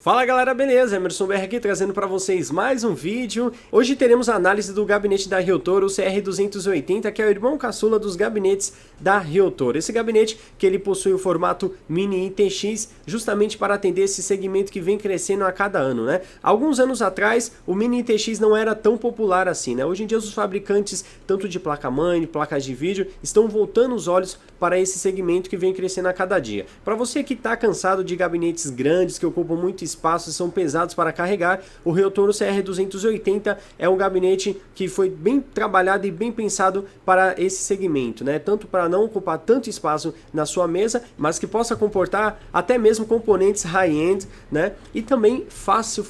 Fala galera, beleza? Emerson BR aqui trazendo para vocês mais um vídeo. Hoje teremos a análise do gabinete da Realtor, o CR280, que é o irmão caçula dos gabinetes da Realtor. Esse gabinete que ele possui o formato Mini ITX, justamente para atender esse segmento que vem crescendo a cada ano, né? Alguns anos atrás, o Mini ITX não era tão popular assim, né? Hoje em dia os fabricantes, tanto de placa-mãe, placas de vídeo, estão voltando os olhos para esse segmento que vem crescendo a cada dia. Para você que está cansado de gabinetes grandes, que ocupam muito espaços, são pesados para carregar, o Realtor CR280 é um gabinete que foi bem trabalhado e bem pensado para esse segmento, né? Tanto para não ocupar tanto espaço na sua mesa, mas que possa comportar até mesmo componentes high-end, né? E também fácil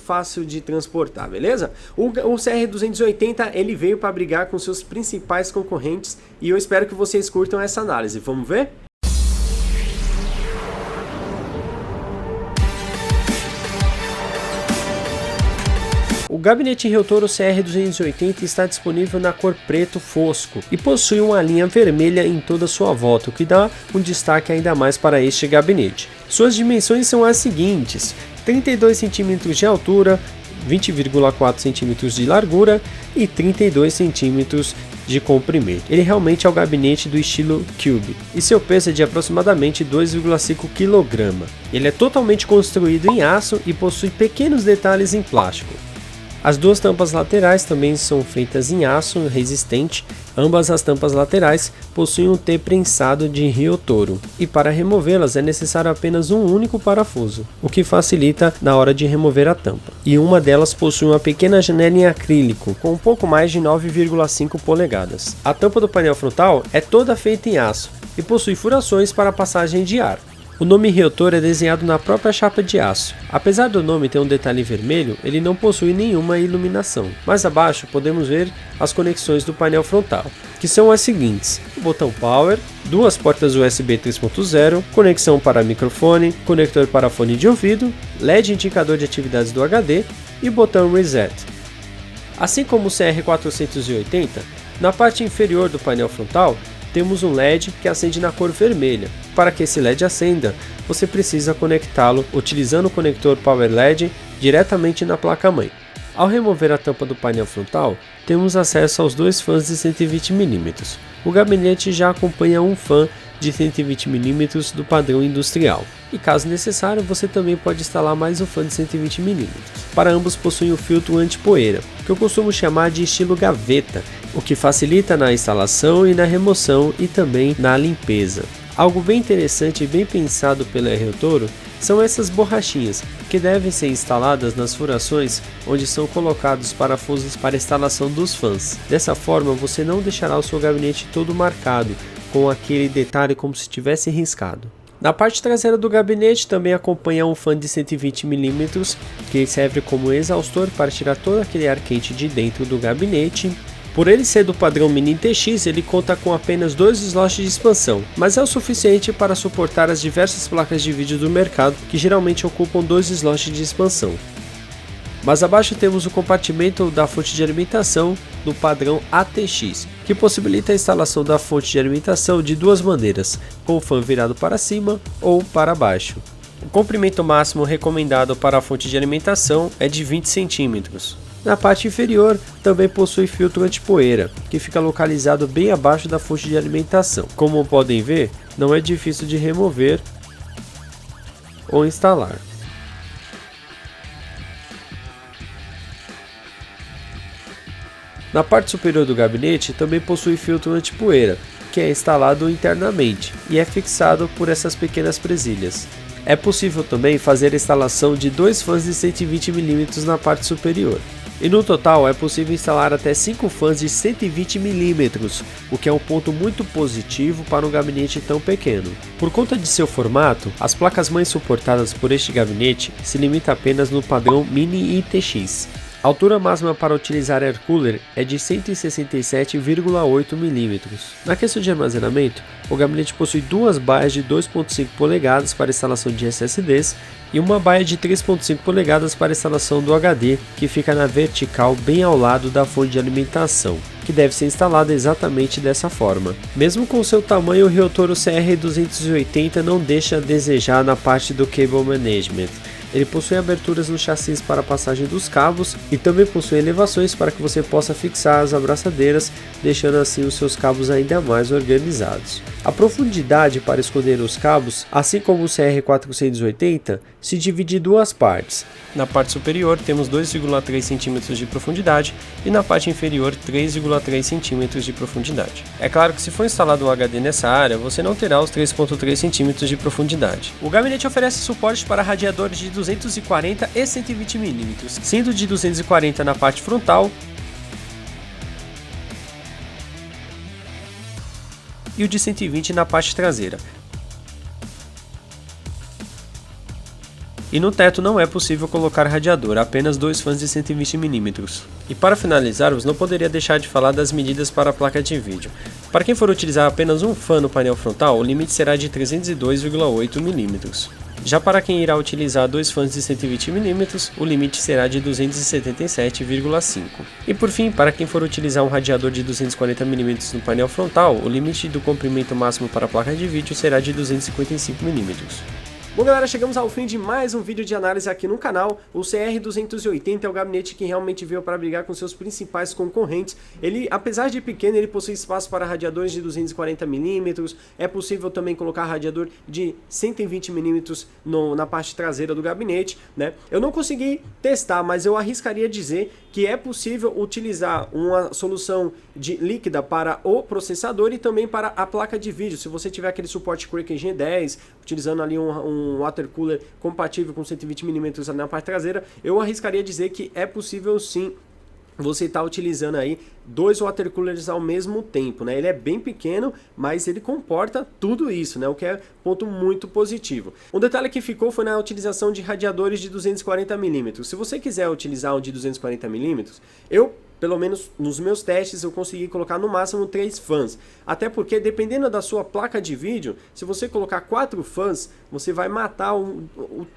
de transportar, beleza? O CR280 ele veio para brigar com seus principais concorrentes e eu espero que vocês curtam essa análise. Vamos ver? O gabinete Realtor CR280 está disponível na cor preto fosco e possui uma linha vermelha em toda a sua volta, o que dá um destaque ainda mais para este gabinete. Suas dimensões são as seguintes: 32 cm de altura, 20,4 cm de largura e 32 cm de comprimento. Ele realmente é o gabinete do estilo Cube e seu peso é de aproximadamente 2,5 kg. Ele é totalmente construído em aço e possui pequenos detalhes em plástico. As duas tampas laterais também são feitas em aço resistente. Ambas as tampas laterais possuem um T prensado de Realtor e para removê-las é necessário apenas um único parafuso, o que facilita na hora de remover a tampa. E uma delas possui uma pequena janela em acrílico com um pouco mais de 9,5 polegadas. A tampa do painel frontal é toda feita em aço e possui furações para passagem de ar. O nome Realtor é desenhado na própria chapa de aço. Apesar do nome ter um detalhe vermelho, ele não possui nenhuma iluminação. Mais abaixo podemos ver as conexões do painel frontal, que são as seguintes: o botão Power, duas portas USB 3.0, conexão para microfone, conector para fone de ouvido, LED indicador de atividades do HD e botão Reset. Assim como o CR480, na parte inferior do painel frontal temos um LED que acende na cor vermelha. Para que esse LED acenda, você precisa conectá-lo utilizando o conector Power LED diretamente na placa-mãe. Ao remover a tampa do painel frontal, temos acesso aos dois fãs de 120mm. O gabinete já acompanha um fã de 120mm do padrão industrial. E caso necessário, você também pode instalar mais um fã de 120mm. Para ambos possuem o filtro anti-poeira, que eu costumo chamar de estilo gaveta, o que facilita na instalação e na remoção e também na limpeza. Algo bem interessante e bem pensado pela Realtor são essas borrachinhas, que devem ser instaladas nas furações onde são colocados parafusos para a instalação dos fãs. Dessa forma você não deixará o seu gabinete todo marcado, com aquele detalhe como se tivesse riscado. Na parte traseira do gabinete também acompanha um fã de 120mm, que serve como exaustor para tirar todo aquele ar quente de dentro do gabinete. Por ele ser do padrão Mini ITX, ele conta com apenas 2 slots de expansão, mas é o suficiente para suportar as diversas placas de vídeo do mercado, que geralmente ocupam 2 slots de expansão. Mais abaixo temos o compartimento da fonte de alimentação do padrão ATX, que possibilita a instalação da fonte de alimentação de duas maneiras, com o fã virado para cima ou para baixo. O comprimento máximo recomendado para a fonte de alimentação é de 20 cm. Na parte inferior também possui filtro anti-poeira, que fica localizado bem abaixo da fonte de alimentação. Como podem ver, não é difícil de remover ou instalar. Na parte superior do gabinete também possui filtro anti-poeira, que é instalado internamente e é fixado por essas pequenas presilhas. É possível também fazer a instalação de 2 fãs de 120mm na parte superior. E no total é possível instalar até 5 fãs de 120mm, o que é um ponto muito positivo para um gabinete tão pequeno. Por conta de seu formato, as placas-mães suportadas por este gabinete se limitam apenas no padrão Mini ITX. A altura máxima para utilizar Air Cooler é de 167,8 mm. Na questão de armazenamento, o gabinete possui duas baias de 2,5 polegadas para instalação de SSDs e uma baia de 3,5 polegadas para instalação do HD, que fica na vertical bem ao lado da fonte de alimentação, que deve ser instalada exatamente dessa forma. Mesmo com seu tamanho, o Realtor CR280 não deixa a desejar na parte do Cable Management. Ele possui aberturas no chassi para a passagem dos cabos e também possui elevações para que você possa fixar as abraçadeiras, deixando assim os seus cabos ainda mais organizados. A profundidade para esconder os cabos, assim como o CR480, se divide em duas partes. Na parte superior temos 2,3 cm de profundidade e na parte inferior 3,3 cm de profundidade. É claro que se for instalado um HD nessa área, você não terá os 3,3 cm de profundidade. O gabinete oferece suporte para radiadores de 240 e 120 mm, sendo de 240 na parte frontal e o de 120 na parte traseira. E no teto não é possível colocar radiador, apenas 2 fãs de 120 mm. E para finalizarmos, não poderia deixar de falar das medidas para a placa de vídeo. Para quem for utilizar apenas um fã no painel frontal, o limite será de 302,8 mm. Já para quem irá utilizar 2 fãs de 120 mm, o limite será de 277,5. E por fim, para quem for utilizar um radiador de 240 mm no painel frontal, o limite do comprimento máximo para a placa de vídeo será de 255 mm. Bom galera, chegamos ao fim de mais um vídeo de análise aqui no canal. O CR280 é o gabinete que realmente veio para brigar com seus principais concorrentes. Ele, apesar de pequeno, ele possui espaço para radiadores de 240 mm, é possível também colocar radiador de 120 mm na parte traseira do gabinete, né? Eu não consegui testar, mas eu arriscaria dizer que é possível utilizar uma solução líquida para o processador e também para a placa de vídeo. Se você tiver aquele suporte Kraken G10, utilizando ali um water cooler compatível com 120 mm na parte traseira, eu arriscaria dizer que é possível sim você está utilizando aí 2 water coolers ao mesmo tempo, né? Ele é bem pequeno, mas ele comporta tudo isso, né? O que é ponto muito positivo. Um detalhe que ficou foi na utilização de radiadores de 240 mm. Se você quiser utilizar um de 240 mm, pelo menos nos meus testes, eu consegui colocar no máximo 3 fãs. Até porque, dependendo da sua placa de vídeo, se você colocar 4 fãs, você vai matar o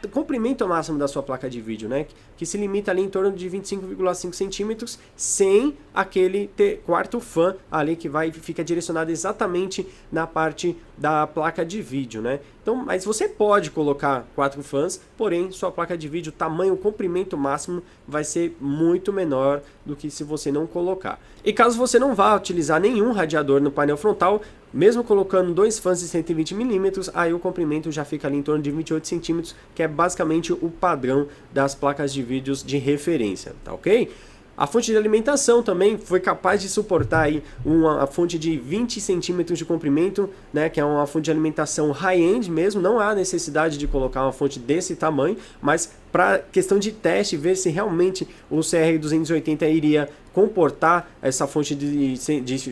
comprimento máximo da sua placa de vídeo, né? Que se limita ali em torno de 25,5 centímetros, sem aquele quarto fã ali que fica direcionado exatamente na parte da placa de vídeo, né? Então, mas você pode colocar 4 fãs, porém sua placa de vídeo, tamanho, comprimento máximo vai ser muito menor do que se você não colocar. E caso você não vá utilizar nenhum radiador no painel frontal, mesmo colocando 2 fãs de 120 mm, aí o comprimento já fica ali em torno de 28 centímetros, que é basicamente o padrão das placas de vídeos de referência, tá ok? A fonte de alimentação também foi capaz de suportar aí uma fonte de 20 centímetros de comprimento, né, que é uma fonte de alimentação high-end mesmo. Não há necessidade de colocar uma fonte desse tamanho, mas para questão de teste, ver se realmente o CR280 iria comportar essa fonte de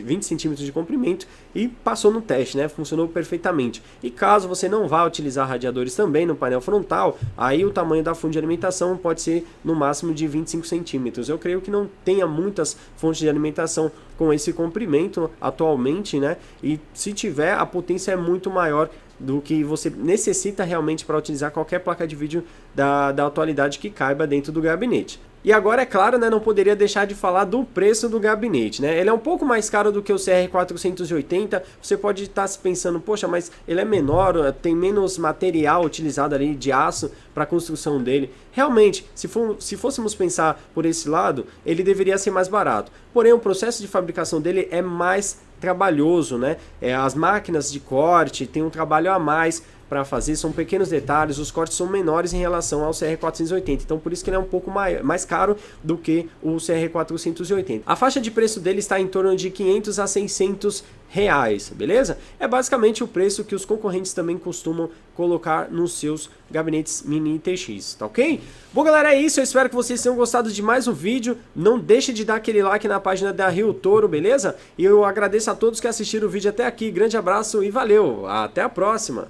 20 centímetros de comprimento, e passou no teste, né? Funcionou perfeitamente. E caso você não vá utilizar radiadores também no painel frontal, aí o tamanho da fonte de alimentação pode ser no máximo de 25 centímetros. Eu creio que não tenha muitas fontes de alimentação com esse comprimento atualmente, né? E se tiver, a potência é muito maior do que você necessita realmente para utilizar qualquer placa de vídeo da atualidade que caiba dentro do gabinete. E agora, é claro, né, não poderia deixar de falar do preço do gabinete, né? Ele é um pouco mais caro do que o CR480. Você pode estar se pensando, poxa, mas ele é menor, tem menos material utilizado ali de aço para a construção dele. Realmente, se fôssemos pensar por esse lado, ele deveria ser mais barato. Porém, o processo de fabricação dele é mais trabalhoso, né? As máquinas de corte têm um trabalho a mais para fazer, são pequenos detalhes, os cortes são menores em relação ao CR480, então por isso que ele é um pouco mais caro do que o CR480. A faixa de preço dele está em torno de 500 a 600 reais, beleza? É basicamente o preço que os concorrentes também costumam colocar nos seus gabinetes mini TX, tá ok? Bom galera, é isso, eu espero que vocês tenham gostado de mais um vídeo. Não deixe de dar aquele like na página da Ryotoro, beleza? E eu agradeço a todos que assistiram o vídeo até aqui, grande abraço e valeu, até a próxima!